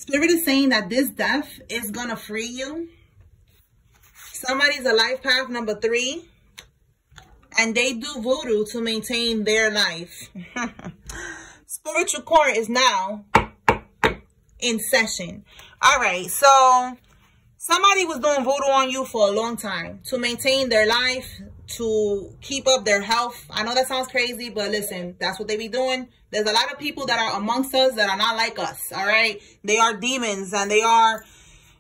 Spirit is saying that this death is going to free you. Somebody's a life path number 3. And they do voodoo to maintain their life. Spiritual court is now in session. All right, so somebody was doing voodoo on you for a long time to maintain their life, to keep up their health. I know that sounds crazy, but listen, that's what they be doing. There's a lot of people that are amongst us that are not like us, all right? They are demons, and they are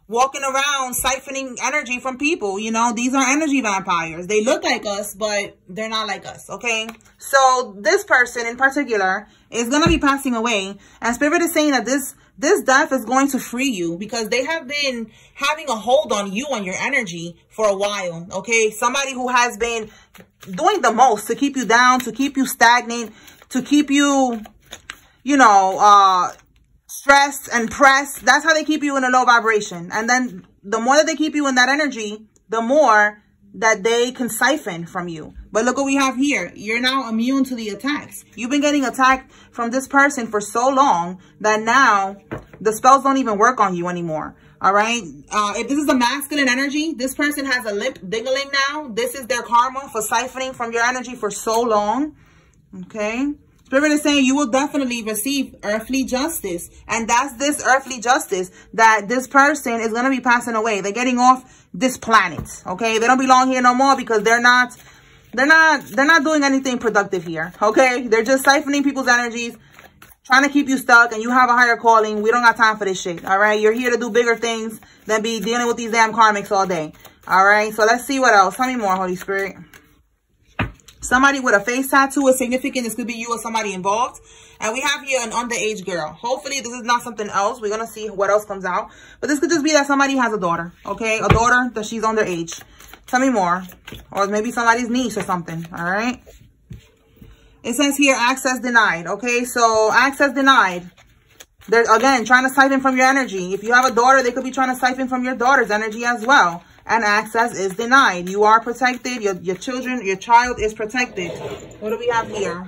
walking around siphoning energy from people. You know, these are energy vampires. They look like us, but they're not like us, okay? So this person in particular is going to be passing away, and Spirit is saying that this death is going to free you because they have been having a hold on you and your energy for a while, okay? Somebody who has been doing the most to keep you down, to keep you stagnant, to keep you, you know, stressed and pressed. That's how they keep you in a low vibration. And then the more that they keep you in that energy, the more that they can siphon from you. But look what we have here. You're now immune to the attacks. You've been getting attacked from this person for so long that now the spells don't even work on you anymore. All right. If this is a masculine energy, this person has a lip dingling now. This is their karma for siphoning from your energy for so long. Okay. Spirit is saying you will definitely receive earthly justice. And that's this earthly justice that this person is going to be passing away. They're getting off this planet. Okay. They don't belong here no more because they're not doing anything productive here. Okay. They're just siphoning people's energies, trying to keep you stuck, and you have a higher calling. We don't got time for this shit. All right. You're here to do bigger things than be dealing with these damn karmics all day. All right. So let's see what else. Tell me more, Holy Spirit. Somebody with a face tattoo is significant. This could be you or somebody involved. And we have here an underage girl. Hopefully this is not something else. We're going to see what else comes out. But this could just be that somebody has a daughter. Okay. A daughter that she's underage. Tell me more. Or maybe somebody's niece or something. All right. It says here access denied. Okay. So access denied. They're, again, trying to siphon from your energy. If you have a daughter, they could be trying to siphon from your daughter's energy as well. And access is denied. You are protected. Your child is protected. What do we have here?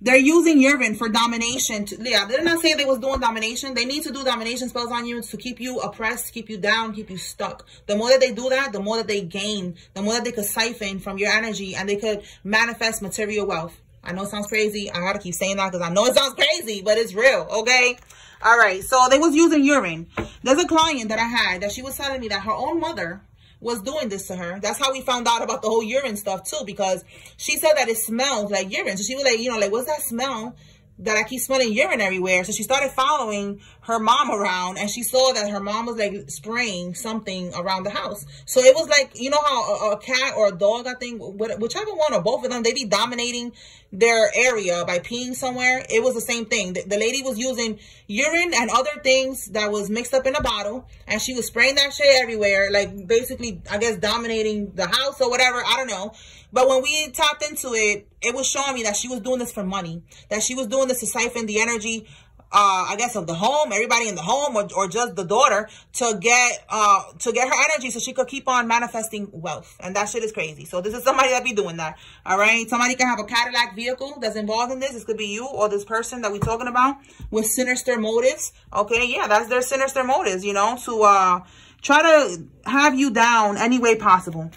They're using urine for domination. Yeah, they're not saying they was doing domination. They need to do domination spells on you to keep you oppressed, keep you down, keep you stuck. The more that they do that, the more that they gain, the more that they could siphon from your energy, and they could manifest material wealth. I know it sounds crazy. I gotta keep saying that because I know it sounds crazy, but it's real, okay? All right, so they was using urine. There's a client that I had that she was telling me that her own mother was doing this to her. That's how we found out about the whole urine stuff too, because she said that it smelled like urine. So she was like, you know, like, what's that smell that I keep smelling urine everywhere? So she started following her mom around, and she saw that her mom was like spraying something around the house. So it was like, you know how a cat or a dog, I think, whichever one or both of them, they be dominating their area by peeing somewhere. It was the same thing. The lady was using urine and other things that was mixed up in a bottle, and she was spraying that shit everywhere, like basically, I guess, dominating the house or whatever. I don't know. But when we tapped into it, it was showing me that she was doing this for money, that she was doing this to siphon the energy, I guess, of the home, everybody in the home, or just the daughter, to get her energy so she could keep on manifesting wealth. And that shit is crazy. So this is somebody that be doing that. All right. Somebody can have a Cadillac vehicle that's involved in this. This could be you or this person that we're talking about with sinister motives. Okay. Yeah, that's their sinister motives, you know, to try to have you down any way possible.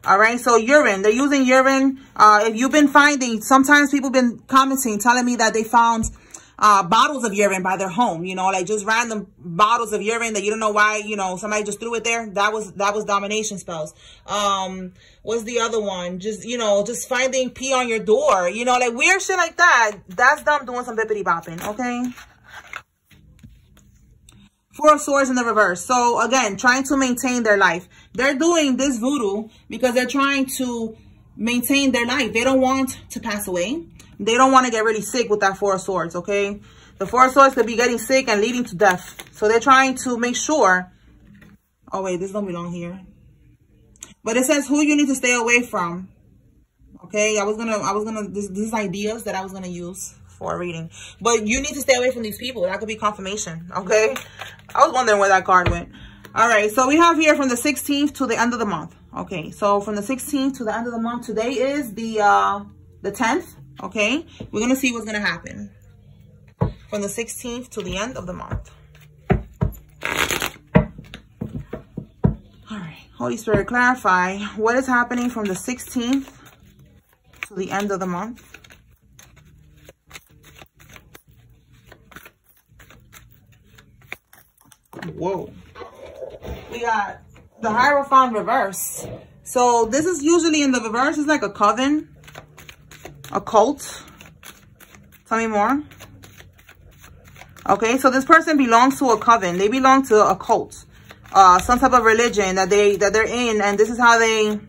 All right. So urine, they're using urine. If you've been finding, sometimes people been commenting, telling me that they found bottles of urine by their home, you know, like just random bottles of urine that you don't know why, you know, somebody just threw it there. That was domination spells. What's the other one? Just, you know, just finding pee on your door, you know, like weird shit like that. That's them doing some bippity bopping. Okay. Four of Swords in the reverse. So again, trying to maintain their life. They're doing this voodoo because they're trying to maintain their life. They don't want to pass away. They don't want to get really sick with that Four of Swords, okay? The Four of Swords could be getting sick and leading to death. So they're trying to make sure. Oh, wait, this don't belong here. But it says who you need to stay away from. Okay, this is ideas that I was going to use for a reading. But you need to stay away from these people. That could be confirmation, okay? I was wondering where that card went. All right, so we have here from the 16th to the end of the month. Okay, so from the 16th to the end of the month, today is the 10th. Okay, we're going to see what's going to happen from the 16th to the end of the month. Holy Spirit, clarify what is happening from the 16th to the end of the month. Whoa. We got the Hierophant reverse. So this is usually in the reverse. It's like a coven, a cult. Tell me more. Okay, so this person belongs to a coven. They belong to a cult, some type of religion that they're in, and this is how they,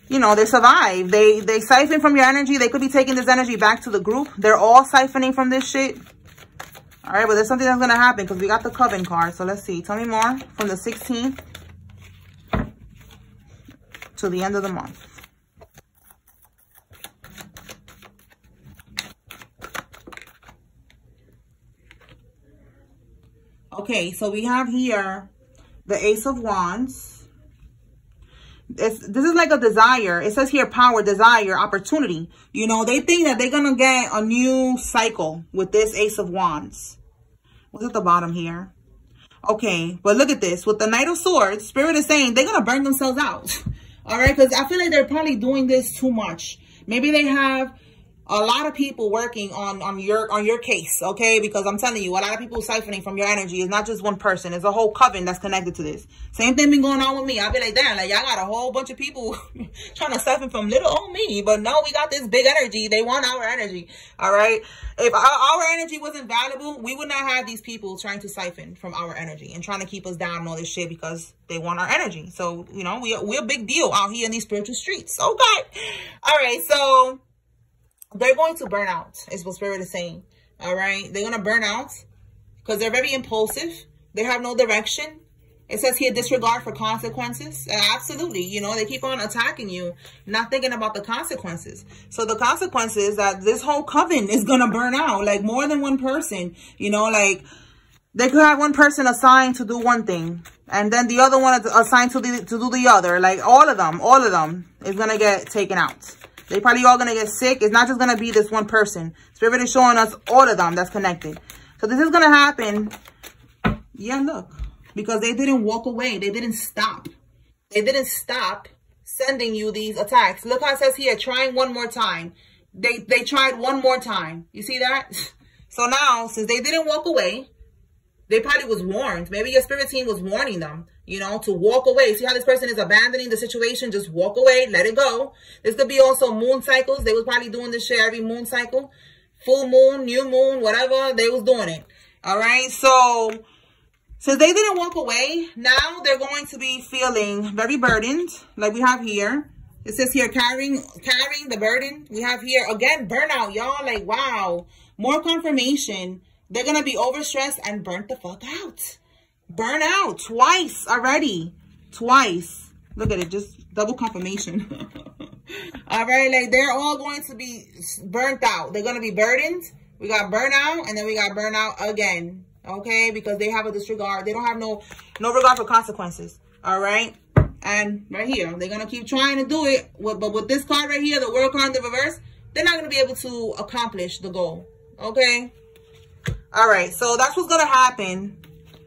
you know, they survive. They siphon from your energy. They could be taking this energy back to the group. They're all siphoning from this shit. All right, but there's something that's gonna happen because we got the coven card. So let's see. Tell me more from the 16th to the end of the month. Okay, so we have here the Ace of Wands. This is like a desire. It says here power, desire, opportunity. You know, they think that they're going to get a new cycle with this Ace of Wands. What's at the bottom here? Okay, but look at this. With the Knight of Swords, Spirit is saying they're going to burn themselves out. All right, because I feel like they're probably doing this too much. Maybe they have a lot of people working on your case, okay? Because I'm telling you, a lot of people siphoning from your energy. It's not just one person. It's a whole coven that's connected to this. Same thing been going on with me. I'll be like, damn, like y'all got a whole bunch of people trying to siphon from little old me. But no, we got this big energy. They want our energy, all right? If our energy wasn't valuable, we would not have these people trying to siphon from our energy and trying to keep us down and all this shit because they want our energy. So, you know, we're a big deal out here in these spiritual streets, okay? All right, so they're going to burn out, is what Spirit is saying. All right. They're going to burn out because they're very impulsive. They have no direction. It says here disregard for consequences. Absolutely. You know, they keep on attacking you, not thinking about the consequences. So the consequences that this whole coven is going to burn out, like more than one person, you know, like they could have one person assigned to do one thing and then the other one assigned to do the other. Like all of them is going to get taken out. They probably all going to get sick. It's not just going to be this one person. Spirit is showing us all of them that's connected. So this is going to happen. Yeah, look. Because they didn't walk away. They didn't stop. They didn't stop sending you these attacks. Look how it says here, trying one more time. They tried one more time. You see that? So now, since they didn't walk away, they probably was warned. Maybe your spirit team was warning them, you know, to walk away. See how this person is abandoning the situation? Just walk away. Let it go. This could be also moon cycles. They was probably doing this shit every moon cycle. Full moon, new moon, whatever. They was doing it. All right. So since they didn't walk away, now they're going to be feeling very burdened. Like we have here. It says here, carrying the burden. We have here, again, burnout, y'all. Like, wow. More confirmation. They're going to be overstressed and burnt the fuck out. Burn out twice already. Twice. Look at it. Just double confirmation. All right. Like they're all going to be burnt out. They're going to be burdened. We got burnout and then we got burnout again. Okay. Because they have a disregard. They don't have no regard for consequences. All right. And right here, they're going to keep trying to do it. But with this card right here, the World card in the reverse, they're not going to be able to accomplish the goal. Okay. All right, so that's what's going to happen.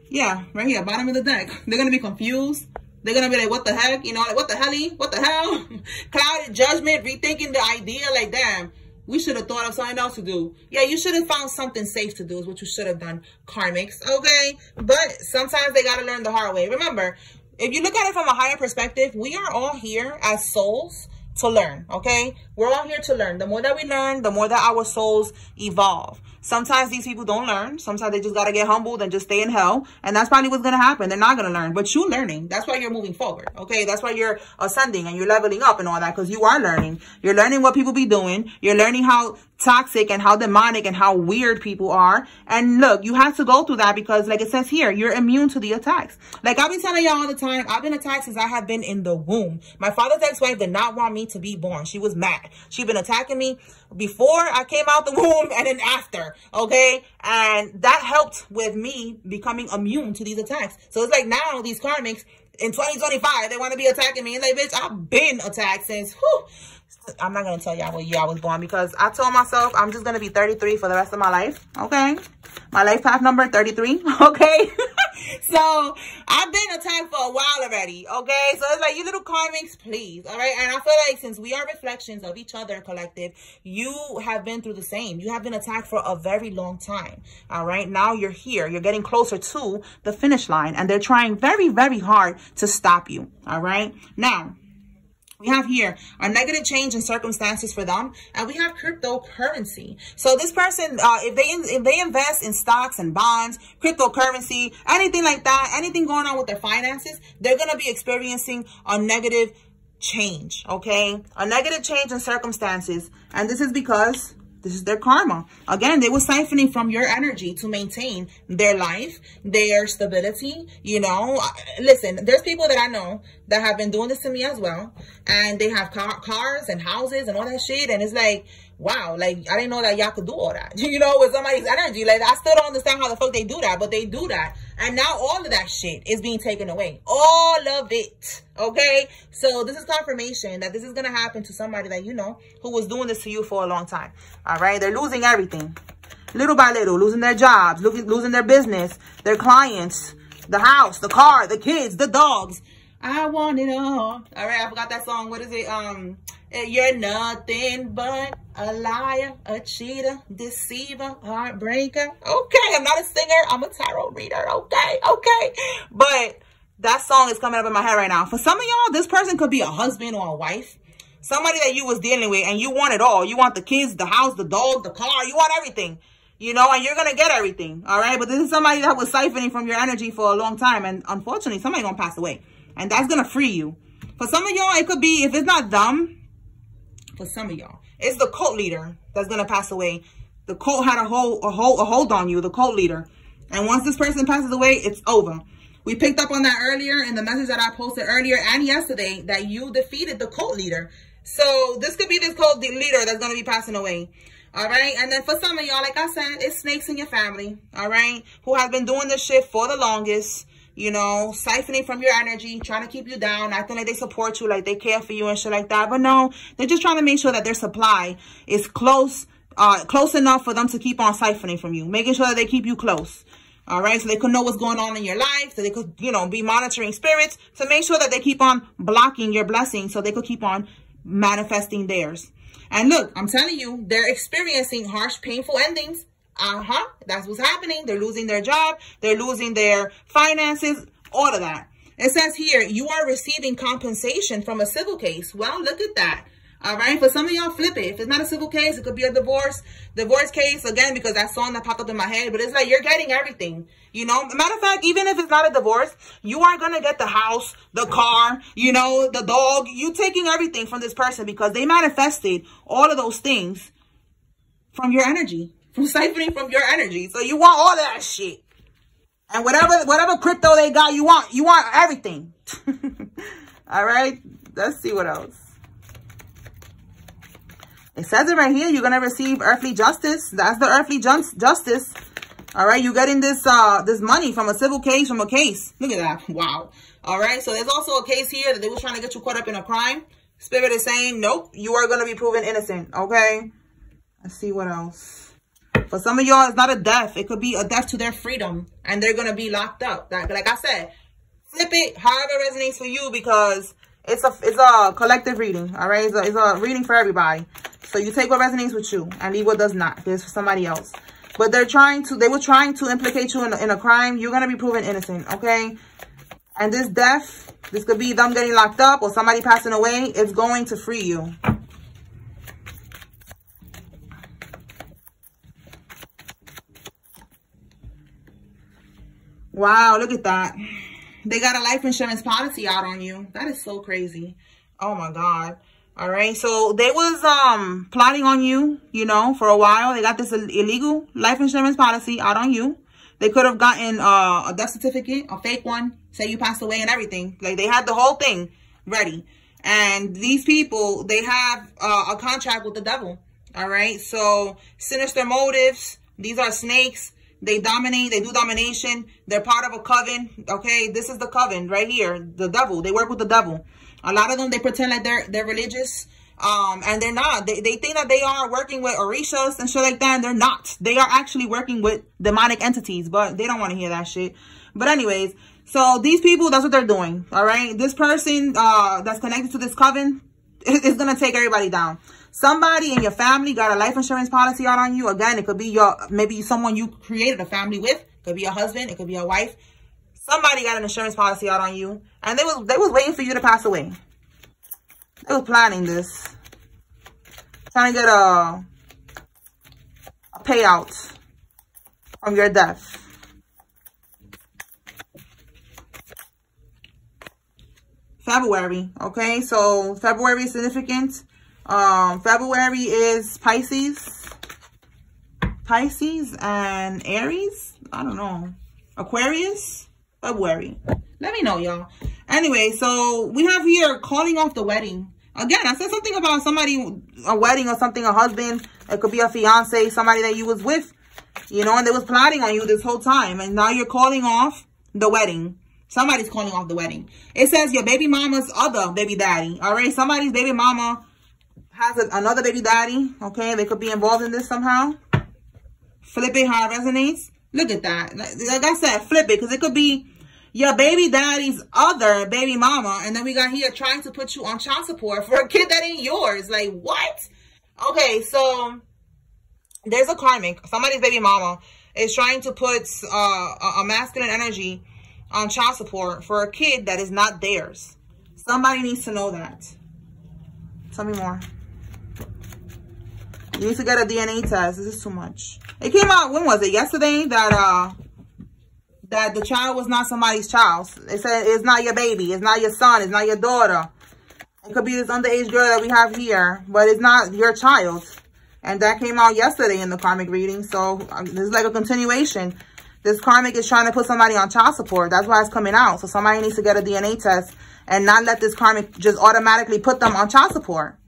Yeah, right here, bottom of the deck. They're going to be confused. They're going to be like, what the heck? You know, like, what the helly? What the hell? Clouded judgment, rethinking the idea. Like, damn, we should have thought of something else to do. Yeah, you should have found something safe to do is what you should have done, karmics. Okay, but sometimes they got to learn the hard way. Remember, if you look at it from a higher perspective, we are all here as souls to learn, okay? We're all here to learn. The more that we learn, the more that our souls evolve. Sometimes these people don't learn. Sometimes they just got to get humbled and just stay in hell. And that's probably what's going to happen. They're not going to learn. But you're learning. That's why you're moving forward. Okay. That's why you're ascending and you're leveling up and all that. Because you are learning. You're learning what people be doing. You're learning how toxic and how demonic and how weird people are. And look, you have to go through that because like it says here, you're immune to the attacks. Like I've been telling y'all all the time, I've been attacked since I have been in the womb. My father's ex-wife did not want me to be born. She was mad. She'd been attacking me before I came out the womb and then after. Okay. And that helped with me becoming immune to these attacks. So it's like now these karmics in 2025, they want to be attacking me. And like, bitch, I've been attacked since, I'm not going to tell y'all what year I was born because I told myself I'm just going to be 33 for the rest of my life. Okay. My life path number 33. Okay. So I've been attacked for a while already, okay? So it's like, you little karmics, please, all right? And I feel like since we are reflections of each other, collective, you have been through the same. You have been attacked for a very long time, all right? Now you're here. You're getting closer to the finish line, and they're trying very, very hard to stop you, all right? Now, we have here a negative change in circumstances for them, and we have cryptocurrency. So this person, if they invest in stocks and bonds, cryptocurrency, anything like that, anything going on with their finances, they're going to be experiencing a negative change, okay? A negative change in circumstances, and this is because this is their karma. Again, they were siphoning from your energy to maintain their life, their stability. You know, listen, there's people that I know that have been doing this to me as well. And they have cars and houses and all that shit. And it's like, wow, like, I didn't know that y'all could do all that, you know, with somebody's energy. Like, I still don't understand how the fuck they do that, but they do that. And now all of that shit is being taken away. All of it. Okay? So this is confirmation that this is going to happen to somebody that you know who was doing this to you for a long time. All right? They're losing everything. Little by little. Losing their jobs. Losing their business. Their clients. The house. The car. The kids. The dogs. I want it all. All right? I forgot that song. What is it? You're nothing but a liar, a cheater, deceiver, heartbreaker. Okay, I'm not a singer. I'm a tarot reader. Okay, okay. But that song is coming up in my head right now. For some of y'all, this person could be a husband or a wife. Somebody that you was dealing with, and you want it all. You want the kids, the house, the dog, the car. You want everything. You know, and you're going to get everything. All right? But this is somebody that was siphoning from your energy for a long time. And unfortunately, somebody's going to pass away. And that's going to free you. For some of y'all, it could be, if it's not them, for some of y'all, it's the cult leader that's going to pass away. The cult had a hold on you, the cult leader. And once this person passes away, it's over. We picked up on that earlier in the message that I posted earlier and yesterday, that you defeated the cult leader. So this could be this cult leader that's going to be passing away. All right. And then for some of y'all, like I said, it's snakes in your family. All right. Who have been doing this shit for the longest. You know, siphoning from your energy, trying to keep you down, acting like they support you, like they care for you and shit like that. But no, they're just trying to make sure that their supply is close enough for them to keep on siphoning from you, making sure that they keep you close. All right, so they could know what's going on in your life, so they could, you know, be monitoring spirits to make sure that they keep on blocking your blessings, so they could keep on manifesting theirs. And look, I'm telling you, they're experiencing harsh, painful endings. That's what's happening. They're losing their job. They're losing their finances. All of that. It says here, you are receiving compensation from a civil case. Well, look at that. All right. For some of y'all, flip it. If it's not a civil case, it could be a divorce case. Again, because that song that popped up in my head. But it's like you're getting everything. You know, matter of fact, even if it's not a divorce, you are going to get the house, the car, you know, the dog. You taking everything from this person because they manifested all of those things from your energy. From siphoning from your energy. So you want all of that shit. And whatever crypto they got, you want everything. All right. Let's see what else. It says it right here. You're going to receive earthly justice. That's the earthly justice. All right. You're getting this money from a civil case, from a case. Look at that. Wow. All right. So there's also a case here that they were trying to get you caught up in a crime. Spirit is saying, nope, you are going to be proven innocent. Okay. Let's see what else. For some of y'all, it's not a death. It could be a death to their freedom. And they're going to be locked up. Like I said, flip it however it resonates for you, because it's a collective reading. All right. It's a reading for everybody. So you take what resonates with you and leave what does not. It's for somebody else. But they were trying to implicate you in a crime. You're going to be proven innocent. Okay. And this death, this could be them getting locked up or somebody passing away. It's going to free you. Wow, look at that. They got a life insurance policy out on you. That is so crazy. Oh my God. All right. So they was plotting on you, you know, for a while. They got this illegal life insurance policy out on you. They could have gotten a death certificate, a fake one, say you passed away and everything. Like they had the whole thing ready. And these people, they have a contract with the devil. All right. So sinister motives. These are snakes. They dominate. They do domination. They're part of a coven. Okay, this is the coven right here. The devil. They work with the devil. A lot of them, they pretend like they're religious, and they're not. They think that they are working with orishas and shit like that, and they're not. They are actually working with demonic entities, but they don't want to hear that shit. But anyways, so these people, that's what they're doing. All right. This person that's connected to this coven is going to take everybody down. Somebody in your family got a life insurance policy out on you. Again, it could be maybe someone you created a family with. It could be your husband. It could be your wife. Somebody got an insurance policy out on you. And they was waiting for you to pass away. They was planning this. Trying to get a payout from your death. February, okay? So February is significant. February is Pisces and Aries. I don't know. Aquarius, February. Let me know, y'all. Anyway, so we have here calling off the wedding. Again, I said something about somebody, a wedding or something, a husband. It could be a fiance, somebody that you was with, you know, and they was plotting on you this whole time. And now you're calling off the wedding. Somebody's calling off the wedding. It says your baby mama's other baby daddy. All right, somebody's baby mama has another baby daddy. Okay, they could be involved in this somehow. Flip it how it resonates. Look at that. Like I said, flip it, because it could be your baby daddy's other baby mama. And then we got here trying to put you on child support for a kid that ain't yours. Like, what? Okay, so there's a karmic. Somebody's baby mama is trying to put a masculine energy on child support for a kid that is not theirs. Somebody needs to know that. Tell me more. You need to get a DNA test. This is too much. It came out, when was it? Yesterday, that the child was not somebody's child. It said it's not your baby. It's not your son. It's not your daughter. It could be this underage girl that we have here, but it's not your child. And that came out yesterday in the karmic reading. So this is like a continuation. This karmic is trying to put somebody on child support. That's why it's coming out. So somebody needs to get a DNA test and not let this karmic just automatically put them on child support.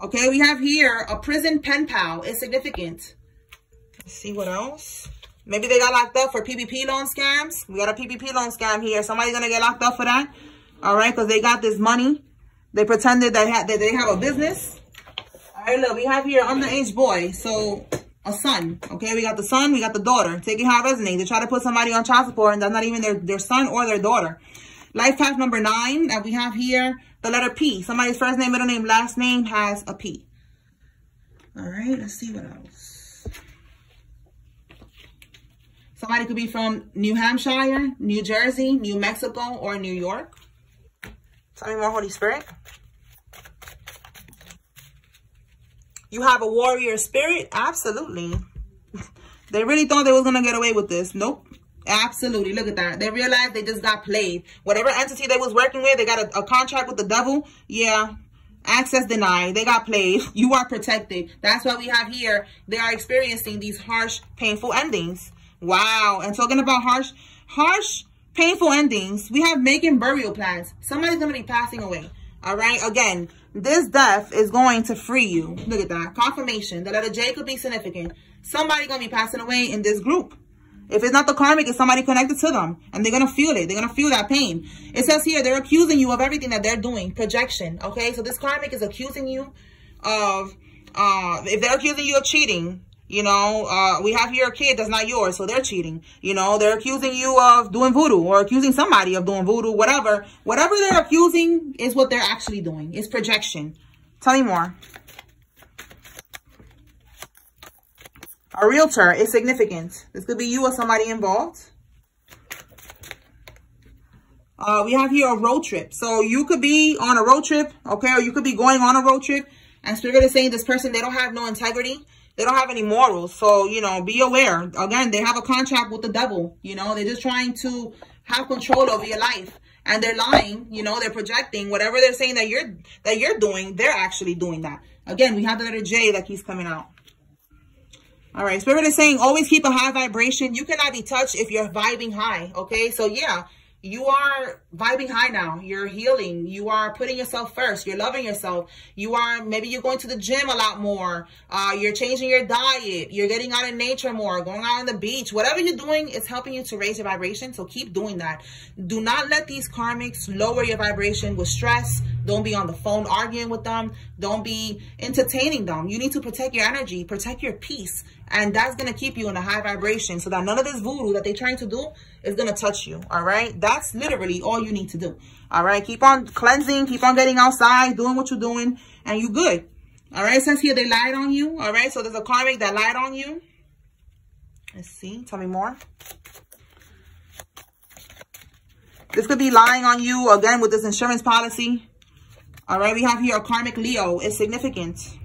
Okay, we have here a prison pen pal. It's significant. Let's see what else. Maybe they got locked up for PPP loan scams. We got a PPP loan scam here. Somebody's going to get locked up for that. All right, because they got this money. They pretended that they have a business. All right, look, we have here underage boy. So a son. Okay, we got the son, we got the daughter. Take it how it resonates. They try to put somebody on child support and that's not even their son or their daughter. Life path number 9 that we have here, the letter P. Somebody's first name, middle name, last name has a P. All right, let's see what else. Somebody could be from New Hampshire, New Jersey, New Mexico, or New York. Tell me more, Holy Spirit. You have a warrior spirit? Absolutely. They really thought they was going to get away with this. Nope. Absolutely. Look at that. They realized they just got played. Whatever entity they was working with, they got a contract with the devil. Yeah. Access denied. They got played. You are protected. That's what we have here. They are experiencing these harsh, painful endings. Wow. And talking about harsh, painful endings, we have making burial plans. Somebody's going to be passing away. All right. Again, this death is going to free you. Look at that. Confirmation. The letter J could be significant. Somebody going to be passing away in this group. If it's not the karmic, it's somebody connected to them. And they're going to feel it. They're going to feel that pain. It says here, they're accusing you of everything that they're doing. Projection. Okay. So this karmic is accusing you of, if they're accusing you of cheating, you know, we have here a kid that's not yours, so they're cheating. You know, they're accusing you of doing voodoo or accusing somebody of doing voodoo, whatever. Whatever they're accusing is what they're actually doing. It's projection. Tell me more. A realtor is significant. This could be you or somebody involved. We have here a road trip. So you could be on a road trip, okay, or you could be going on a road trip. And Spirit is saying this person, they don't have no integrity. They don't have any morals. So, you know, be aware. Again, they have a contract with the devil. You know, they're just trying to have control over your life. And they're lying. You know, they're projecting. Whatever they're saying that you're doing, they're actually doing that. Again, we have the letter J that keeps coming out. All right. Spirit is saying always keep a high vibration. You cannot be touched if you're vibing high. Okay. So, yeah. You are vibing high now. You're healing. You are putting yourself first. You're loving yourself. Maybe you're going to the gym a lot more. You're changing your diet. You're getting out in nature more, going out on the beach. Whatever you're doing is helping you to raise your vibration. So keep doing that. Do not let these karmics lower your vibration with stress, Don't be on the phone arguing with them. Don't be entertaining them. You need to protect your energy, protect your peace. And that's going to keep you in a high vibration so that none of this voodoo that they're trying to do is going to touch you. All right. That's literally all you need to do. All right. Keep on cleansing. Keep on getting outside, doing what you're doing, and you good. All right. It says here they lied on you. All right. So there's a karmic that lied on you. Let's see. Tell me more. This could be lying on you again with this insurance policy. All right. We have here a karmic Leo. It's significant.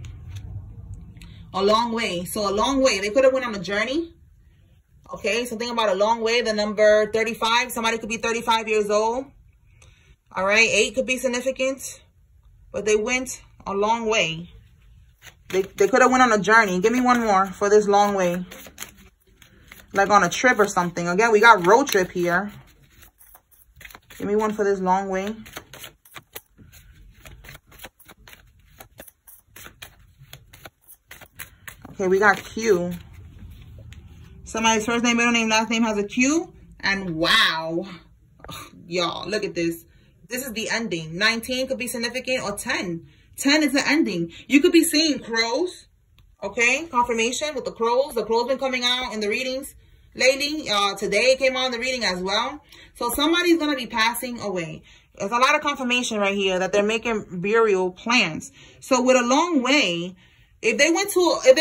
A long way. So a long way. They could have went on a journey. Okay. So think about a long way. The number 35. Somebody could be 35 years old. All right. 8 could be significant. But they went a long way. They could have went on a journey. Give me one more for this long way. Like on a trip or something. Again, we got road trip here. Give me one for this long way. Okay, we got Q. Somebody's first name, middle name, last name has a Q. And wow. Y'all, look at this. This is the ending. 19 could be significant or 10. 10 is the ending. You could be seeing crows. Okay, confirmation with the crows. The crows been coming out in the readings lately. Today it came out in the reading as well. So somebody's going to be passing away. There's a lot of confirmation right here that they're making burial plans. So with a long way, if they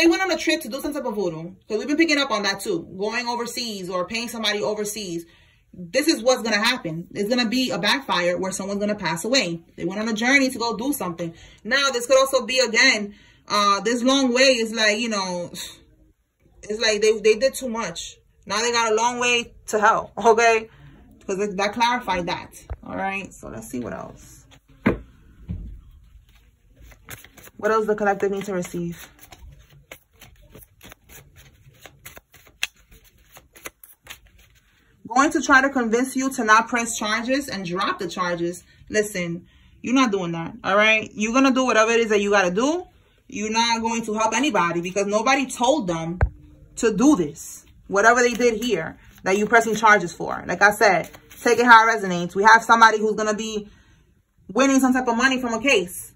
went on a trip to do some type of voodoo, because we've been picking up on that too, going overseas or paying somebody overseas, this is what's going to happen. It's going to be a backfire where someone's going to pass away. They went on a journey to go do something. Now, this could also be, again, this long way is like, you know, it's like they did too much. Now they got a long way to hell, okay? Because that clarified that. All right, so let's see what else. What else the collective needs to receive? Going to try to convince you to not press charges and drop the charges. Listen, you're not doing that, all right? You're going to do whatever it is that you got to do. You're not going to help anybody because nobody told them to do this. Whatever they did here that you're pressing charges for. Like I said, take it how it resonates. We have somebody who's going to be winning some type of money from a case.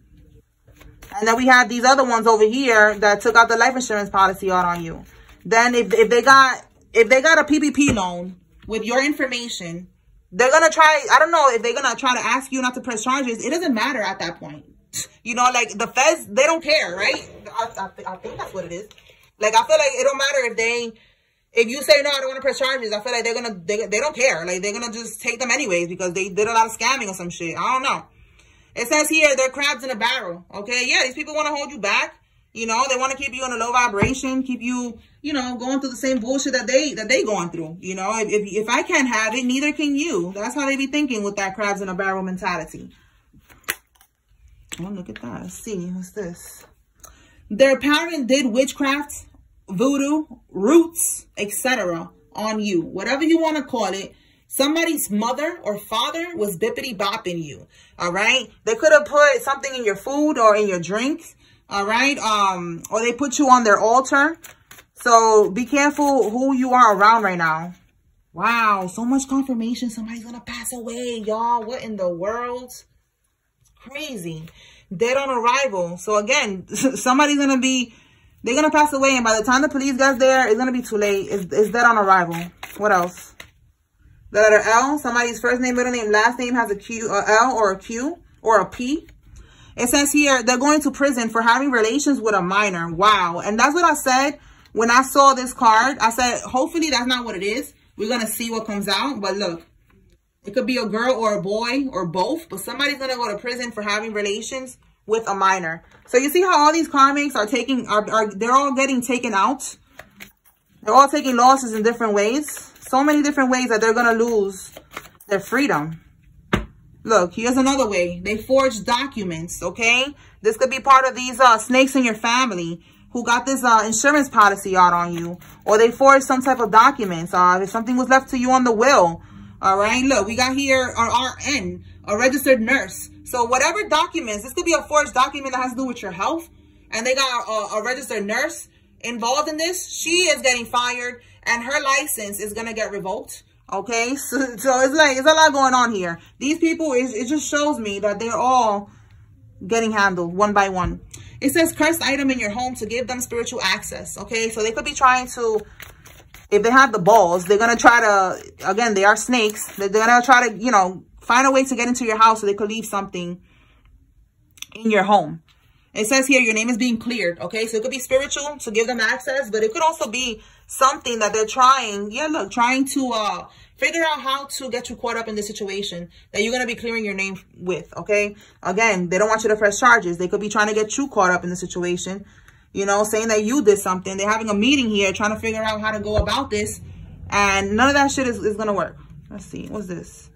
And then we have these other ones over here that took out the life insurance policy out on you. Then if they got a PPP loan with your information, they're going to try, I don't know if they're going to try to ask you not to press charges. It doesn't matter at that point. You know, like the feds, they don't care, right? I think that's what it is. Like, I feel like it don't matter if you say, no, I don't want to press charges. I feel like they don't care. Like, they're going to just take them anyways because they did a lot of scamming or some shit. I don't know. It says here, they're crabs in a barrel. Okay. Yeah. These people want to hold you back. You know, they want to keep you in a low vibration, keep you, you know, going through the same bullshit that they going through. You know, if I can't have it, neither can you. That's how they be thinking with that crabs in a barrel mentality. Oh, look at that. Let's see. What's this? Their parent did witchcraft, voodoo, roots, etc. on you. Whatever you want to call it. Somebody's mother or father was bippity-bopping you. All right? They could have put something in your food or in your drinks. All right? Or they put you on their altar. So be careful who you are around right now. Wow. So much confirmation. Somebody's going to pass away, y'all. What in the world? It's crazy. Dead on arrival. So again, somebody's going to be, they're going to pass away. And by the time the police gets there, it's going to be too late. It's dead on arrival. What else? The letter L. Somebody's first name, middle name, last name has a Q, a L or a Q or a P. It says here, they're going to prison for having relations with a minor. Wow. And that's what I said when I saw this card. I said, hopefully that's not what it is. We're going to see what comes out. But look, it could be a girl or a boy or both. But somebody's going to go to prison for having relations with a minor. So you see how all these karmics are taking, they're all getting taken out. They're all taking losses in different ways. So many different ways that they're going to lose their freedom. Look, here's another way. They forged documents, okay? This could be part of these snakes in your family who got this insurance policy out on you. Or they forged some type of documents. If something was left to you on the will. All right, look, we got here our RN, a registered nurse. So whatever documents, this could be a forged document that has to do with your health. And they got a registered nurse involved in this. She is getting fired. And her license is going to get revoked. Okay. So it's like, it's a lot going on here. These people, it just shows me that they're all getting handled one by one. It says cursed item in your home to give them spiritual access. Okay, so they could be trying to, if they have the balls, they're going to try to, again, they are snakes. They're going to try to, you know, find a way to get into your house so they could leave something in your home. It says here your name is being cleared. Okay, so it could be spiritual to give them access, but it could also be something that they're trying, yeah, look, trying to figure out how to get you caught up in this situation that you're going to be clearing your name with, okay? Again, they don't want you to press charges. They could be trying to get you caught up in the situation, you know, saying that you did something. They're having a meeting here trying to figure out how to go about this, and none of that shit is going to work. Let's see. What's this?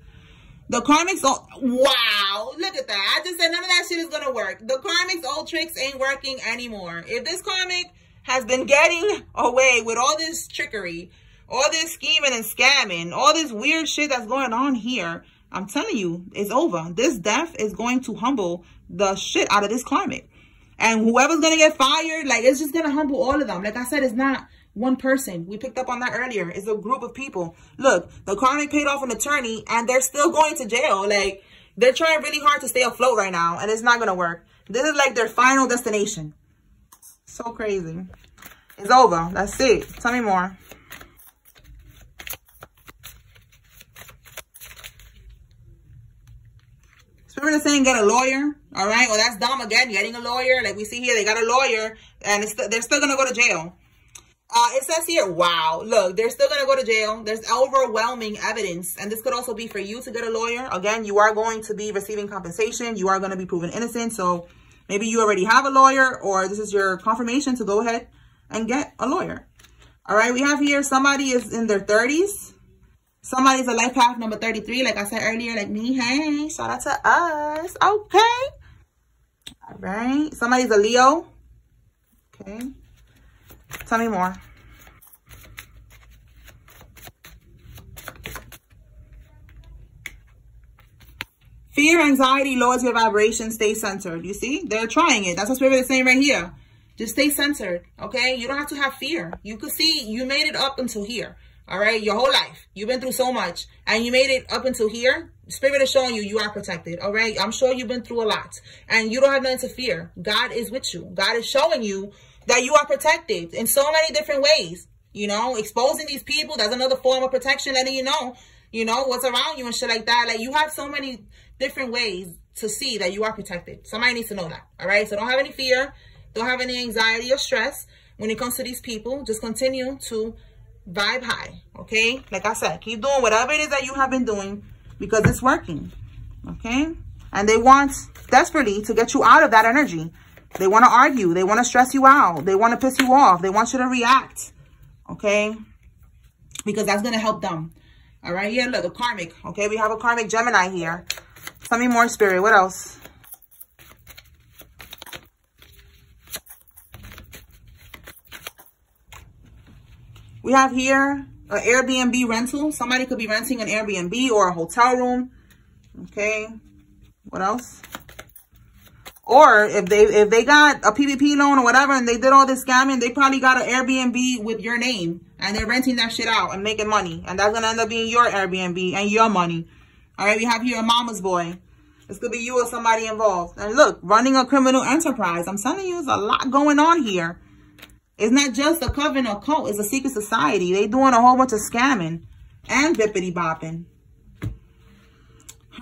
The karmic's old, wow, look at that. I just said none of that shit is going to work. The karmic's old tricks ain't working anymore. If this karmic has been getting away with all this trickery, all this scheming and scamming, all this weird shit that's going on here, I'm telling you, it's over. This death is going to humble the shit out of this karmic. And whoever's going to get fired, like, it's just going to humble all of them. Like I said, it's not one person. We picked up on that earlier. It's a group of people. Look, the karmic paid off an attorney, and they're still going to jail. Like, they're trying really hard to stay afloat right now, and it's not going to work. This is like their final destination. So crazy. It's over. That's it. Tell me more. Spirit is saying get a lawyer. All right. Well, that's dumb again. Getting a lawyer. Like we see here, they got a lawyer, and they're still going to go to jail. It says here, wow, look, they're still going to go to jail. There's overwhelming evidence. And this could also be for you to get a lawyer. Again, you are going to be receiving compensation. You are going to be proven innocent. So maybe you already have a lawyer, or this is your confirmation to go ahead and get a lawyer. All right. We have here somebody is in their 30s. Somebody's a life path number 33. Like I said earlier, like me. Hey, shout out to us. Okay. All right. Somebody's a Leo. Okay. Tell me more. Fear, anxiety lowers your vibration. Stay centered. You see? They're trying it. That's what Spirit is saying right here. Just stay centered, okay? You don't have to have fear. You could see you made it up until here, all right? Your whole life. You've been through so much, and you made it up until here. Spirit is showing you you are protected, all right? I'm sure you've been through a lot, and you don't have nothing to fear. God is with you. God is showing you that you are protected in so many different ways. You know, exposing these people, that's another form of protection, letting you know, what's around you and shit like that. Like, you have so many different ways to see that you are protected. Somebody needs to know that, all right? So don't have any fear. Don't have any anxiety or stress when it comes to these people. Just continue to vibe high, okay? Like I said, keep doing whatever it is that you have been doing because it's working, okay? And they want desperately to get you out of that energy. They want to argue. They want to stress you out. They want to piss you off. They want you to react, okay? Because that's going to help them. All right, here, look, a karmic, okay? We have a karmic Gemini here. Tell me more, Spirit. What else? We have here an Airbnb rental. Somebody could be renting an Airbnb or a hotel room. Okay. What else? Or if they got a PPP loan or whatever and they did all this scamming, they probably got an Airbnb with your name and they're renting that shit out and making money. And that's going to end up being your Airbnb and your money. All right. We have here a mama's boy. This could be you or somebody involved. And look, running a criminal enterprise. I'm telling you, there's a lot going on here. It's not just a coven or cult. It's a secret society. They doing a whole bunch of scamming and bippity bopping.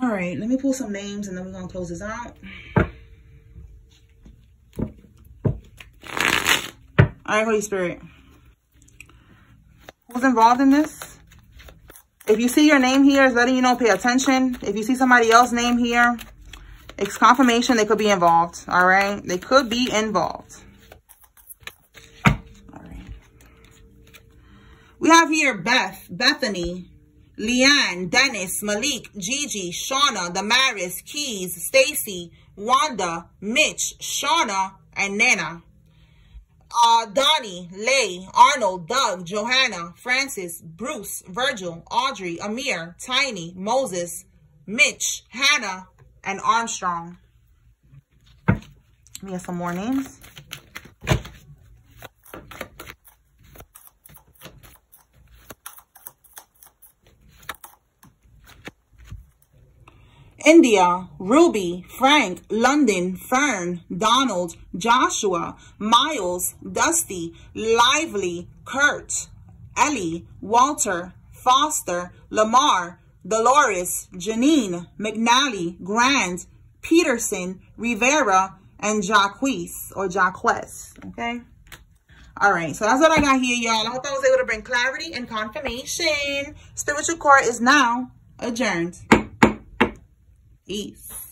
All right, let me pull some names and then we're going to close this out. All right, Holy Spirit. Who's involved in this? If you see your name here, it's letting you know, pay attention. If you see somebody else's name here, it's confirmation they could be involved. All right, they could be involved. We have here Beth, Bethany, Leanne, Dennis, Malik, Gigi, Shauna, Damaris, Keys, Stacy, Wanda, Mitch, Shauna, and Nana. Donnie, Lay, Arnold, Doug, Johanna, Francis, Bruce, Virgil, Audrey, Amir, Tiny, Moses, Mitch, Hannah, and Armstrong. We have some more names. India, Ruby, Frank, London, Fern, Donald, Joshua, Miles, Dusty, Lively, Kurt, Ellie, Walter, Foster, Lamar, Dolores, Janine, McNally, Grand, Peterson, Rivera, and Jacquees or Jacquez. Okay. All right. So that's what I got here, y'all. I hope I was able to bring clarity and confirmation. Spiritual court is now adjourned. Peace.